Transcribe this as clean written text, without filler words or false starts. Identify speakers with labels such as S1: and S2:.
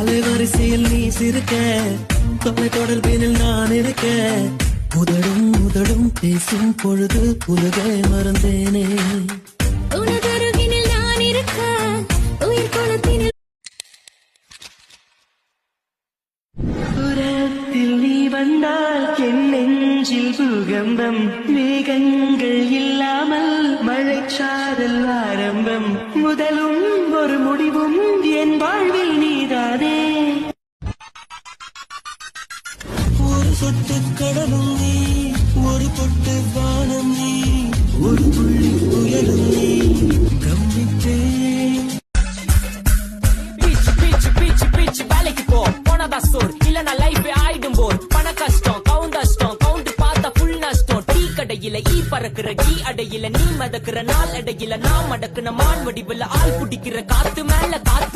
S1: அலைவரிசையில் நீ சிரிக்க, தொலை தொடர்பினில் நான் இருக்க, உதடும் உதடும் பேசும் பொழுது உலகை மறந்தேனே.
S2: உனதருகினில் நான் இருக்க, உயிர் குளத்தினில்
S1: புறத்தில் நீ வந்தால் என் நெஞ்சில் பூகம்பம், மேகங்கள் இல்லாமல் மழைச்சாரல் ஆரம்பம், முதலும் ஒரு முடிவும் என் வாழ்வில் நீதானே. ஒரு சொட்டு கடலும் நீ, ஒரு பொட்டு வானம் நீ, ஒரு புள்ளி புயலும் நீ, கம்மித்தேன்.
S3: பிச்சு வேலைக்கு போ, போனதா சோர் இல்லனா லைஃப் ஆயிடும் போர். பண கஷ்டம் கவுண்ட் பார்த்தா ஃபுல் நஷ்டம். டீ கடையில ஈ பறக்குற கீ அடையில நீ மதக்குற நாள் அடையில நான் மடக்குன மான் வடிவுல ஆள் புடிக்கிற காத்து மேல காத்து